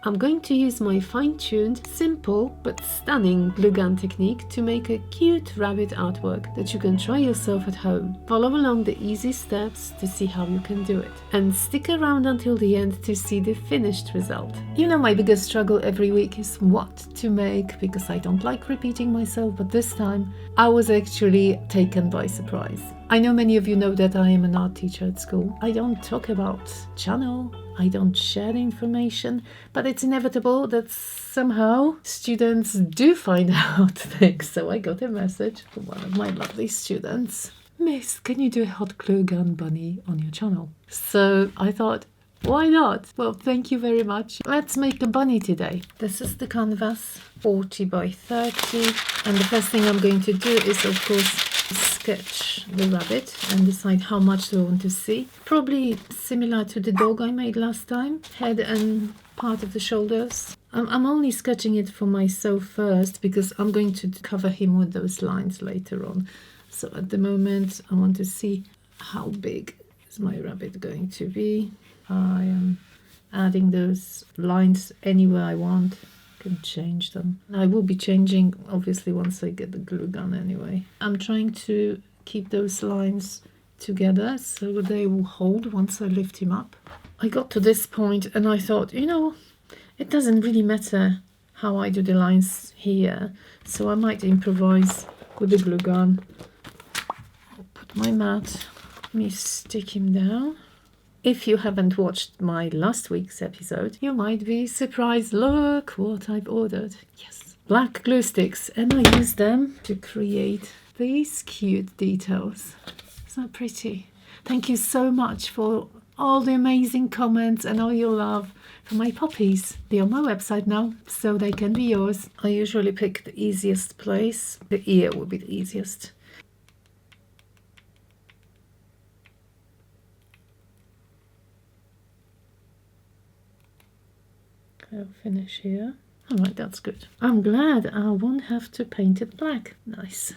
I'm going to use my fine-tuned, simple but stunning glue gun technique to make a cute rabbit artwork that you can try yourself at home. Follow along the easy steps to see how you can do it. And stick around until the end to see the finished result. You know, my biggest struggle every week is what to make, because I don't like repeating myself, but this time I was actually taken by surprise. I know many of you know that I am an art teacher at school. I don't talk about channel, I don't share the information, but it's inevitable that somehow students do find out things. So I got a message from one of my lovely students. Miss, can you do a hot glue gun bunny on your channel? So I thought, why not? Well, thank you very much. Let's make a bunny today. This is the canvas, 40 by 30. And the first thing I'm going to do is, of course, sketch the rabbit and decide how much do I want to see. Probably similar to the dog I made last time. Head and part of the shoulders. I'm only sketching it for myself first because I'm going to cover him with those lines later on. So at the moment I want to see how big is my rabbit going to be. I am adding those lines anywhere I want. I can change them. I will be changing obviously once I get the glue gun anyway. I'm trying to keep those lines together so they will hold once I lift him up. I got to this point and I thought, you know, it doesn't really matter how I do the lines here, so I might improvise with the glue gun. I'll put my mat, let me stick him down. If you haven't watched my last week's episode, you might be surprised. Look what I've ordered. Yes, black glue sticks, and I use them to create these cute details. Isn't that pretty? Thank you so much for all the amazing comments and all your love for my puppies. They're on my website now, so they can be yours. I usually pick the easiest place. The ear will be the easiest. I'll finish here. All right, that's good. I'm glad I won't have to paint it black. Nice.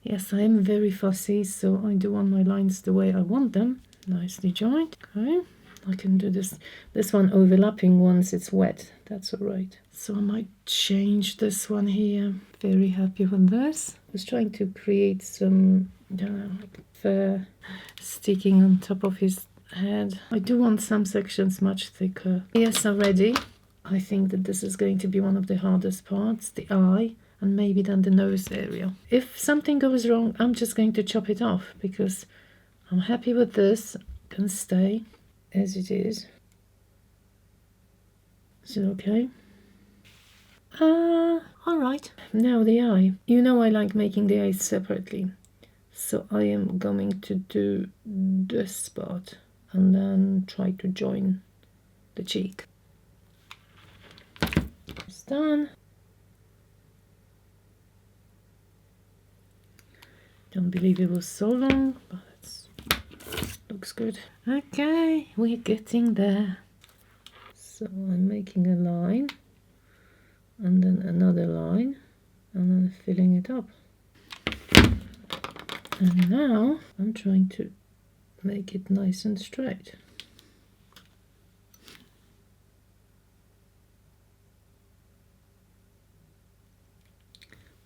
Yes, I am very fussy, so I do want my lines the way I want them. Nicely joined. Okay, I can do this one overlapping once it's wet. That's all right. So I might change this one here. Very happy with this. I was trying to create some fur sticking on top of his head. I do want some sections much thicker. Yes, already. I think that this is going to be one of the hardest parts, the eye, and maybe then the nose area. If something goes wrong, I'm just going to chop it off because I'm happy with this. It can stay as it is. Is it okay? All right. Now the eye. You know I like making the eyes separately. So I am going to do this part and then try to join the cheek. It's done. Don't believe it was so long, but it looks good. Okay, we're getting there. So I'm making a line and then another line and then filling it up. And now I'm trying to make it nice and straight.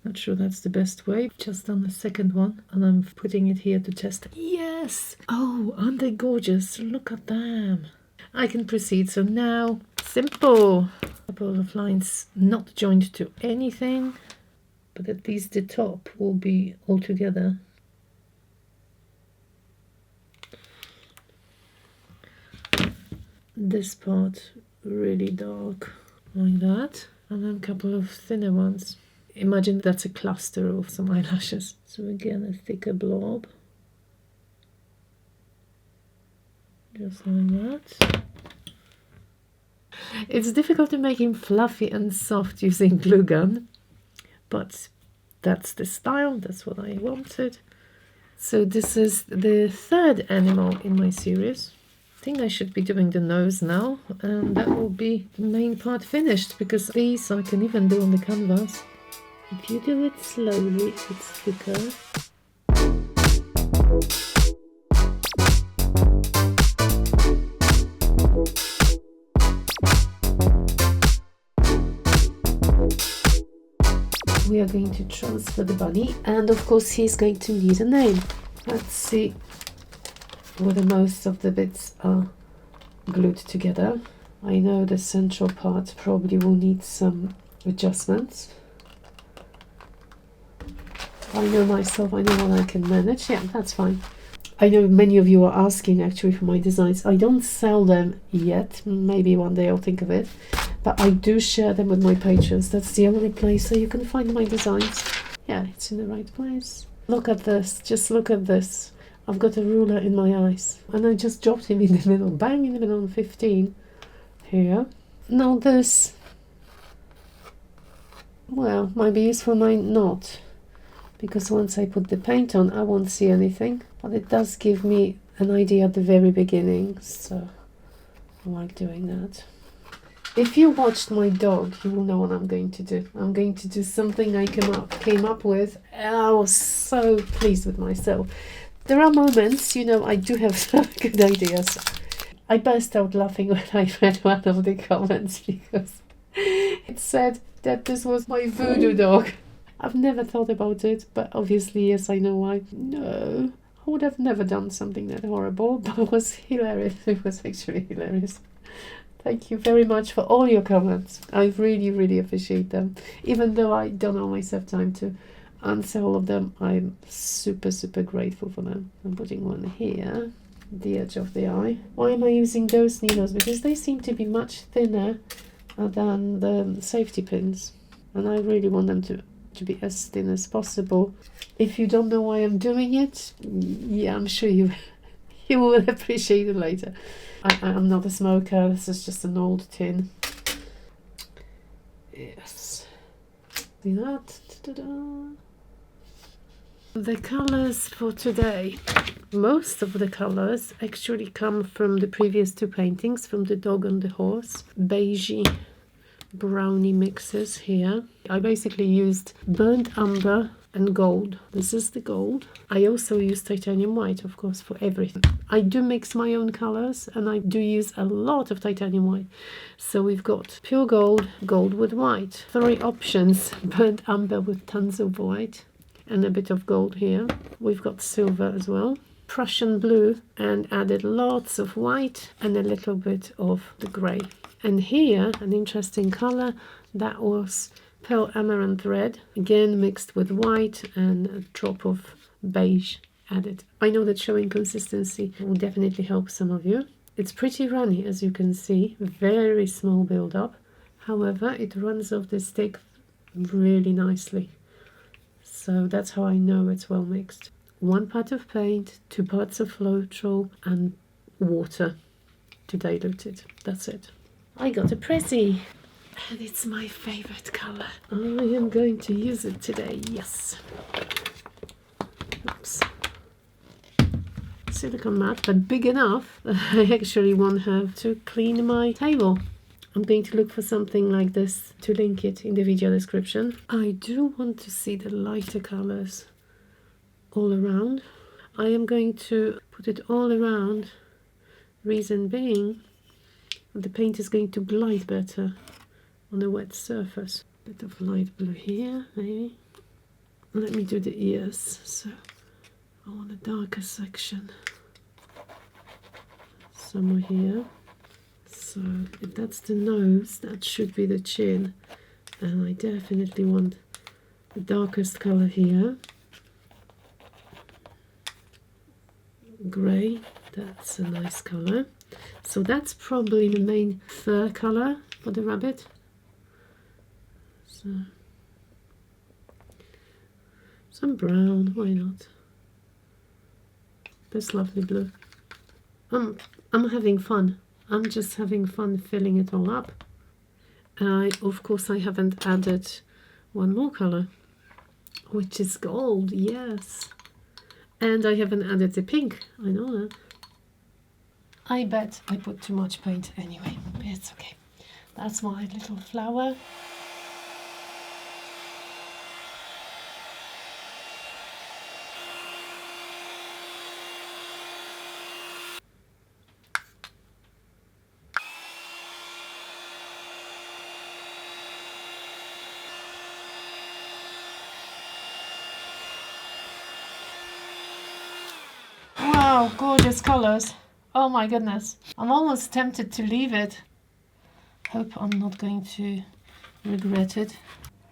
Not sure that's the best way. Just done the second one and I'm putting it here to test. Yes! Oh, aren't they gorgeous? Look at them. I can proceed. So now, simple. A couple of lines not joined to anything, but at least the top will be all together. This part really dark, like that, and then a couple of thinner ones. Imagine that's a cluster of some eyelashes. So again, a thicker blob, just like that. It's difficult to make him fluffy and soft using glue gun, but that's the style, that's what I wanted. So this is the third animal in my series. I think I should be doing the nose now, and that will be the main part finished, because these I can even do on the canvas. If you do it slowly, it's thicker. we are going to transfer the bunny, and of course he's going to need a name. Let's see whether most of the bits are glued together. I know the central part probably will need some adjustments. I know myself, I know what I can manage. Yeah, that's fine. I know many of you are asking actually for my designs. I don't sell them yet. Maybe one day I'll think of it. But I do share them with my patrons. That's the only place so you can find my designs. Yeah, it's in the right place. Look at this. Just look at this. I've got a ruler in my eyes. And I just dropped him in the middle. Bang in the middle on 15. Here. Now this, well, might be useful, might not. Because once I put the paint on, I won't see anything. But it does give me an idea at the very beginning. So I like doing that. If you watched my dog, you will know what I'm going to do. I'm going to do something I came up with, and I was so pleased with myself. There are moments, you know, I do have some good ideas. I burst out laughing when I read one of the comments because it said that this was my voodoo dog. I've never thought about it, but obviously, yes, I know why. No, I would have never done something that horrible, but it was hilarious. It was actually hilarious. Thank you very much for all your comments. I really, really appreciate them. Even though I don't always have time to answer all of them, I'm super, super grateful for them. I'm putting one here, the edge of the eye. Why am I using those needles? Because they seem to be much thinner than the safety pins. And I really want them to be as thin as possible. If you don't know why I'm doing it, yeah, I'm sure you will appreciate it later. I'm not a smoker, this is just an old tin. Yes. See that? Ta-da. The colours for today. Most of the colours actually come from the previous two paintings, from the dog and the horse. Beigey brownie mixes here. I basically used burnt umber and gold. This is the gold. I also use titanium white, of course, for everything. I do mix my own colors, and I do use a lot of titanium white. So we've got pure gold, gold with white. 3 options: burnt umber with tons of white and a bit of gold here. We've got silver as well. Prussian blue, and added lots of white and a little bit of the grey. And here, an interesting color, that was pearl amaranth red, again mixed with white and a drop of beige added. I know that showing consistency will definitely help some of you. It's pretty runny, as you can see, very small build-up. However, it runs off the stick really nicely. So that's how I know it's well mixed. 1 part of paint, 2 parts of floetrol and water to dilute it. That's it. I got a Prezi, and it's my favorite color. I am going to use it today, yes. Oops. Silicone mat, but big enough that I actually won't have to clean my table. I'm going to look for something like this to link it in the video description. I do want to see the lighter colors all around. I am going to put it all around, reason being the paint is going to glide better on a wet surface. Bit of light blue here, maybe. Let me do the ears. So I want a darker section somewhere here. So if that's the nose, that should be the chin. And I definitely want the darkest color here. Grey, that's a nice color. So that's probably the main fur color for the rabbit. So some brown, why not? This lovely blue. I'm having fun. I'm just having fun filling it all up. Of course, I haven't added one more color, which is gold, yes. And I haven't added the pink, I know that. I bet I put too much paint anyway, but it's okay. That's my little flower. Wow, gorgeous colors. Oh my goodness. I'm almost tempted to leave it. Hope I'm not going to regret it.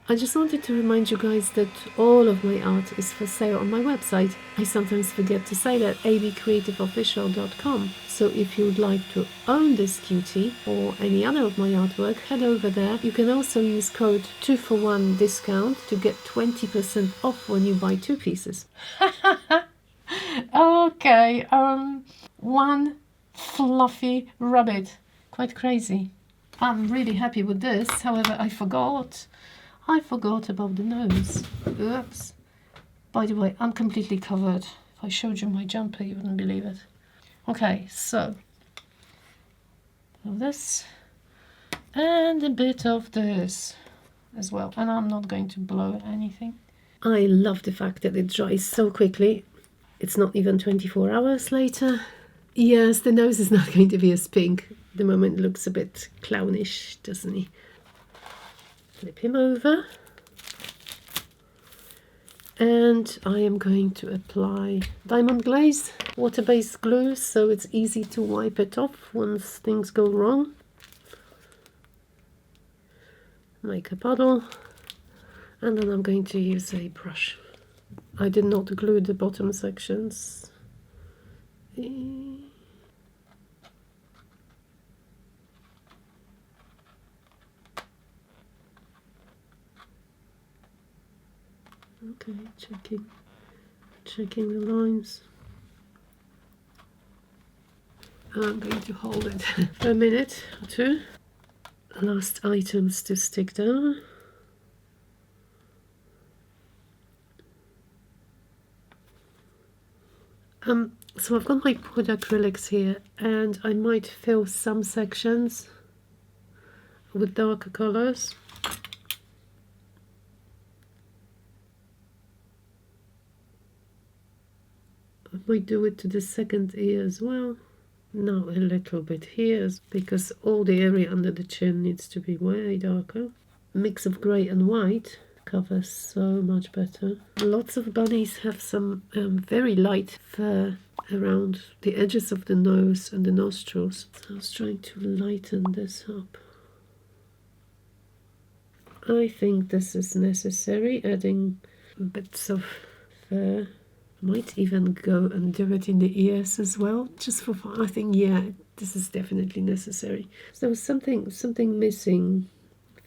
I just wanted to remind you guys that all of my art is for sale on my website. I sometimes forget to say that, abcreativeofficial.com. So if you would like to own this cutie or any other of my artwork, head over there. You can also use code 2-for-1 discount to get 20% off when you buy 2 pieces. Okay, one fluffy rabbit. Quite crazy. I'm really happy with this. However, I forgot about the nose. Oops. By the way, I'm completely covered. If I showed you my jumper, you wouldn't believe it. Okay, so this and a bit of this as well. And I'm not going to blow anything. I love the fact that it dries so quickly. It's not even 24 hours later. Yes, the nose is not going to be as pink. The moment looks a bit clownish, doesn't he? Flip him over. And I am going to apply diamond glaze, water-based glue, so it's easy to wipe it off once things go wrong. Make a puddle. And then I'm going to use a brush. I did not glue the bottom sections. Okay, checking the lines. And I'm going to hold it for a minute or two. Last items to stick down. So I've got my wood acrylics here, and I might fill some sections with darker colors. I might do it to the second ear as well. Now a little bit here, because all the area under the chin needs to be way darker. Mix of grey and white covers so much better. Lots of bunnies have some very light fur around the edges of the nose and the nostrils. So I was trying to lighten this up. I think this is necessary, adding bits of fur. Might even go and do it in the ears as well, just for fun. I think, yeah, this is definitely necessary. So there was something missing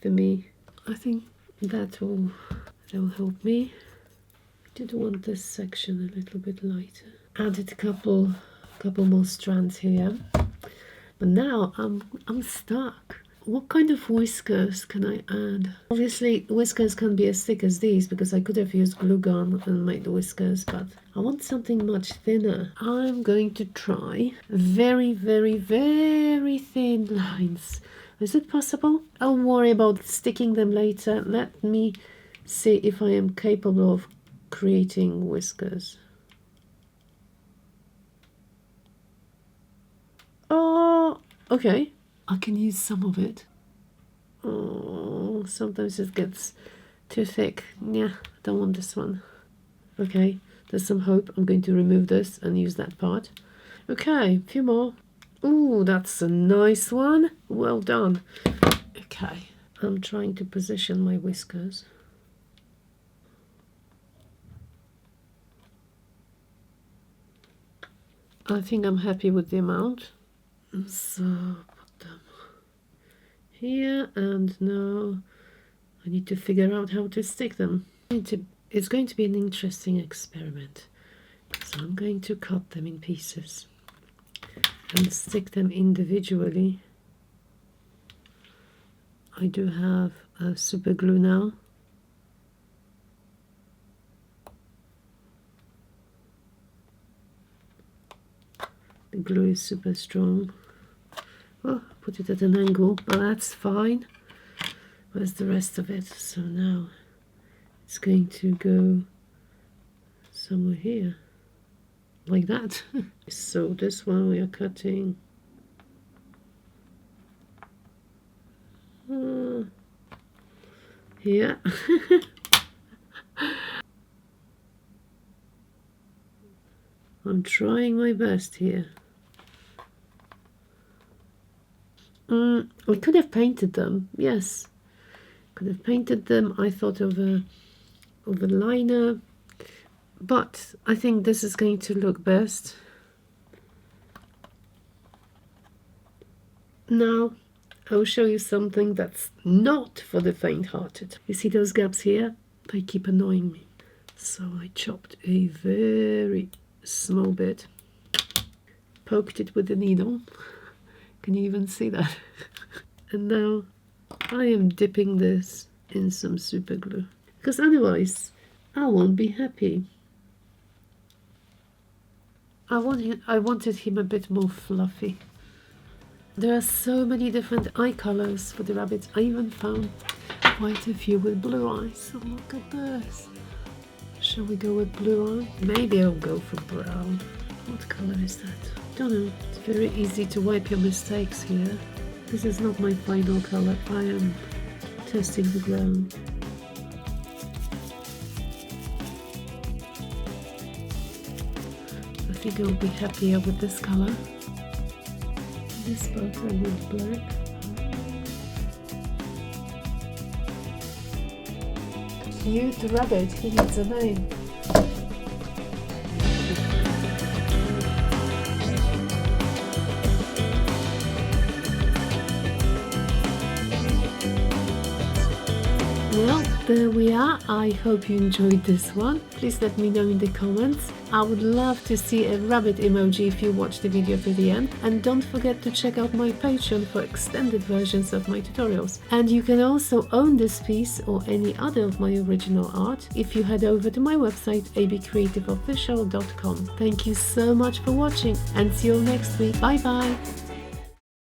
for me. I think that will help me. I did want this section a little bit lighter. Added a couple more strands here, but now I'm stuck. What kind of whiskers can I add? Obviously, whiskers can't be as thick as these because I could have used glue gun and made the whiskers, but I want something much thinner. I'm going to try very, very, very thin lines. Is it possible? I'll worry about sticking them later. Let me see if I am capable of creating whiskers. Oh, okay. I can use some of it. Oh, sometimes it gets too thick. Yeah, don't want this one. Okay, there's some hope. I'm going to remove this and use that part. Okay, a few more. Ooh, that's a nice one. Well done. Okay, I'm trying to position my whiskers. I think I'm happy with the amount. So put them here, and now I need to figure out how to stick them. It's going to be an interesting experiment. So I'm going to cut them in pieces and stick them individually. I do have super glue now. The glue is super strong. Oh, put it at an angle, but that's fine. Where's the rest of it? So now it's going to go somewhere here, like that. So this one we are cutting. Here. I I'm trying my best here. I could have painted them, yes. Could have painted them. I thought of a liner, but I think this is going to look best. Now I'll show you something that's not for the faint-hearted. You see those gaps here? They keep annoying me. So I chopped a very small bit, poked it with the needle. Can you even see that? And now I am dipping this in some super glue, because otherwise I won't be happy. I wanted him a bit more fluffy. There are so many different eye colors for the rabbits. I even found quite a few with blue eyes. So look at this. Shall we go with blue eye? Maybe I'll go for brown. What color is that? Don't know. It's very easy to wipe your mistakes here. This is not my final color. I am testing the ground. I think I'll be happier with this color. This part I want black. Cute rabbit, he needs a name. Well, there we are. I hope you enjoyed this one. Please let me know in the comments. I would love to see a rabbit emoji if you watch the video to the end. And don't forget to check out my Patreon for extended versions of my tutorials. And you can also own this piece or any other of my original art if you head over to my website abcreativeofficial.com. Thank you so much for watching and see you all next week. Bye bye!